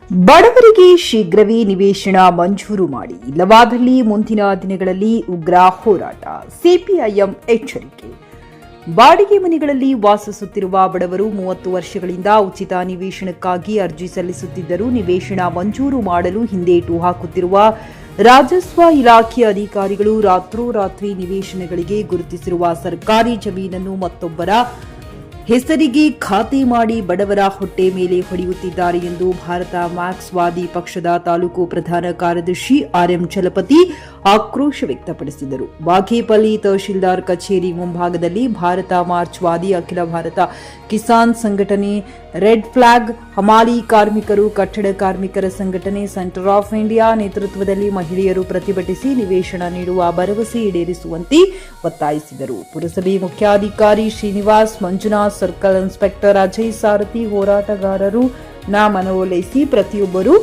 ಬಡವರಿಗೆ ಶೀಘ್ರವೇ ನಿವೇಶನ ಮಂಜೂರು ಮಾಡಿ, ಇಲ್ಲವಾದಲ್ಲಿ ಮುಂದಿನ ದಿನಗಳಲ್ಲಿ ಉಗ್ರ ಹೋರಾಟ. ಸಿಪಿಐಎಂ ಎಚ್ಚರಿಕೆ. ಬಾಡಿಗೆ ಮನೆಗಳಲ್ಲಿ ವಾಸಿಸುತ್ತಿರುವ ಬಡವರು 30 ವರ್ಷಗಳಿಂದ ಉಚಿತ ನಿವೇಶನಕ್ಕಾಗಿ ಅರ್ಜಿ ಸಲ್ಲಿಸುತ್ತಿದ್ದರೂ ನಿವೇಶನ ಮಂಜೂರು ಮಾಡಲು ಹಿಂದೇಟು ಹಾಕುತ್ತಿರುವ ರಾಜಸ್ವ ಇಲಾಖೆ ಅಧಿಕಾರಿಗಳು ರಾತ್ರೋರಾತ್ರಿ ನಿವೇಶನಗಳಿಗೆ ಗುರುತಿಸಿರುವ ಸರ್ಕಾರಿ ಜಮೀನನ್ನು ಮತ್ತೊಬ್ಬರ ಹೆಸರಿಗೆ ಖಾತೆ ಮಾಡಿ ಬಡವರ ಹೊಟ್ಟೆ ಮೇಲೆ ಹೊಡೆಯುತ್ತಿದ್ದಾರೆ ಎಂದು ಭಾರತ ಮಾರ್ಕ್ಸ್ವಾದಿ ಪಕ್ಷದ ತಾಲೂಕು ಪ್ರಧಾನ ಕಾರ್ಯದರ್ಶಿ ಆರ್ಎಂ ಚಲಪತಿ ಆಕ್ರೋಶ ವ್ಯಕ್ತಪಡಿಸಿದರು. ಬಾಗೇಪಲ್ಲಿ ತಹಶೀಲ್ದಾರ್ ಕಚೇರಿ ಮುಂಭಾಗದಲ್ಲಿ ಭಾರತ ಮಾರ್ಕ್ಸ್ವಾದಿ ಅಖಿಲ ಭಾರತ ಕಿಸಾನ್ ಸಂಘಟನೆ, ರೆಡ್ ಫ್ಲಾಗ್, ಹಮಾಲಿ ಕಾರ್ಮಿಕರು, ಕಟ್ಟಡ ಕಾರ್ಮಿಕರ ಸಂಘಟನೆ, ಸೆಂಟರ್ ಆಫ್ ಇಂಡಿಯಾ ನೇತೃತ್ವದಲ್ಲಿ ಮಹಿಳೆಯರು ಪ್ರತಿಭಟಿಸಿ ನಿವೇಶನ ನೀಡುವ ಭರವಸೆ ಈಡೇರಿಸುವಂತೆ ಒತ್ತಾಯಿಸಿದರು. ಪುರಸಭೆ ಮುಖ್ಯಾಧಿಕಾರಿ ಶ್ರೀನಿವಾಸ್, ಮಂಜುನಾಥ್, ಸರ್ಕಲ್ ಇನ್ಸ್ಪೆಕ್ಟರ್ ಅಜಯ್ ಸಾರಥಿ ಹೋರಾಟಗಾರರು ಮನವೊಲಿಸಿ ಪ್ರತಿಯೊಬ್ಬರು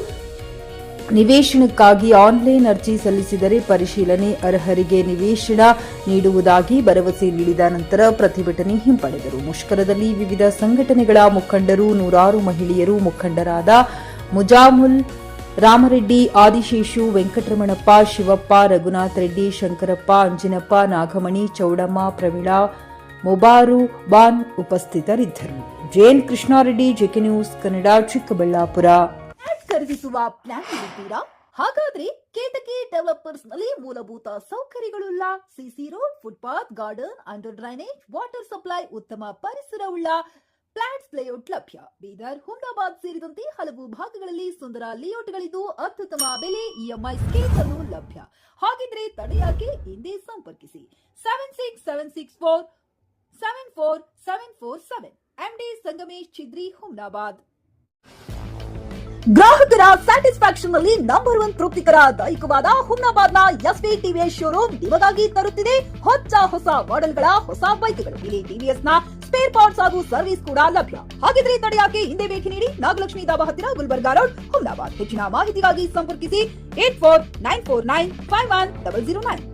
ನಿವೇಶನಕ್ಕಾಗಿ ಆನ್ಲೈನ್ ಅರ್ಜಿ ಸಲ್ಲಿಸಿದರೆ ಪರಿಶೀಲನೆ ಅರ್ಹರಿಗೆ ನಿವೇಶನ ನೀಡುವುದಾಗಿ ಭರವಸೆ ನೀಡಿದ ನಂತರ ಪ್ರತಿಭಟನೆ ಹಿಂಪಡೆದರು. ಮುಷ್ಕರದಲ್ಲಿ ವಿವಿಧ ಸಂಘಟನೆಗಳ ಮುಖಂಡರು, ನೂರಾರು ಮಹಿಳೆಯರು, ಮುಖಂಡರಾದ ಮುಜಾಮುಲ್, ರಾಮರೆಡ್ಡಿ, ಆದಿಶೇಷು, ವೆಂಕಟರಮಣಪ್ಪ, ಶಿವಪ್ಪ, ರಘುನಾಥ್ ರೆಡ್ಡಿ, ಶಂಕರಪ್ಪ, ಅಂಜಿನಪ್ಪ, ನಾಗಮಣಿ, ಚೌಡಮ್ಮ, ಪ್ರಮೀಳಾ, ಮೊಬಾರು ಬಾನ್ ಉಪಸ್ಥಿತರಿದ್ದರು. JN Krishnareddy, JK news Kannada, Chikkaballapur. ಖರೀದಿಸುವ ಪ್ಲಾನ್ ಇದ್ದೀರಾ? ಹಾಗಾದ್ರೆ ಕೇತಕಿ ಡೆವಲಪರ್ಸ್ ನಲ್ಲಿ ಮೂಲಭೂತ ಸೌಕರ್ಯಗಳುಳ್ಳ CC road, footpath, garden, under drainage, water supply, ಉತ್ತಮ ಪರಿಸರವುಳ್ಳ ಫ್ಲಾಟ್ಸ್ ಲೇಔಟ್ ಲಭ್ಯ. ಬೀದರ್, ಹುಮ್ನಾಬಾದ್ ಸೇರಿದಂತೆ ಹಲವು ಭಾಗಗಳಲ್ಲಿ ಸುಂದರ ಲೇಔಟ್ಗಳಿದ್ದು ಅತ್ಯುತ್ತಮ ಬೆಲೆ, ಇಎಂಐ ಸ್ಕೀಮ್ಸ್ ಅನ್ನು ಲಭ್ಯ. ಹಾಗಿದ್ರೆ ತಡೆಯಾಕೆ? ಹಿಂದೆ ಸಂಪರ್ಕಿಸಿ 7676474747 ಎಂಡಿ ಸಂಗಮೇಶ್ ಚಿದ್ರಿ, ಹುಮ್ನಾಬಾದ್. ಗ್ರಾಹಕರ ಸ್ಯಾಟಿಸ್ಫ್ಯಾಕ್ಷನ್ ನಲ್ಲಿ ನಂಬರ್ 1 ತೃಪ್ತಿಕರ ದೈಹಿಕವಾದ ಹುಮ್ನಾಬಾದ್ನ ಎಸ್ವಿ ಟಿವಿಎಸ್ ಶೋರೂಮ್ ನಿಮಗಾಗಿ ತರುತ್ತಿದೆ ಹೊಸ ಮಾಡೆಲ್ಗಳ ಹೊಸ ಬೈಕ್ಗಳು. ಇಲ್ಲಿ ಟಿವಿಎಸ್ ನ ಸ್ಪೇರ್ ಪಾರ್ಟ್ಸ್ ಹಾಗೂ ಸರ್ವಿಸ್ ಕೂಡ ಲಭ್ಯ. ಹಾಗಿದ್ರೆ ತಡೆಯಾಕೆ? ಹಿಂದೆ ಭೇಟಿ ನೀಡಿ ನಾಗಲಕ್ಷ್ಮಿ ದಾಬಾ ಹತ್ತಿರ, ಗುಲ್ಬರ್ಗಾ ರೋಡ್, ಹುಮ್ನಾಬಾದ್. ಹೆಚ್ಚಿನ ಮಾಹಿತಿಗಾಗಿ ಸಂಪರ್ಕಿಸಿ 8494951009.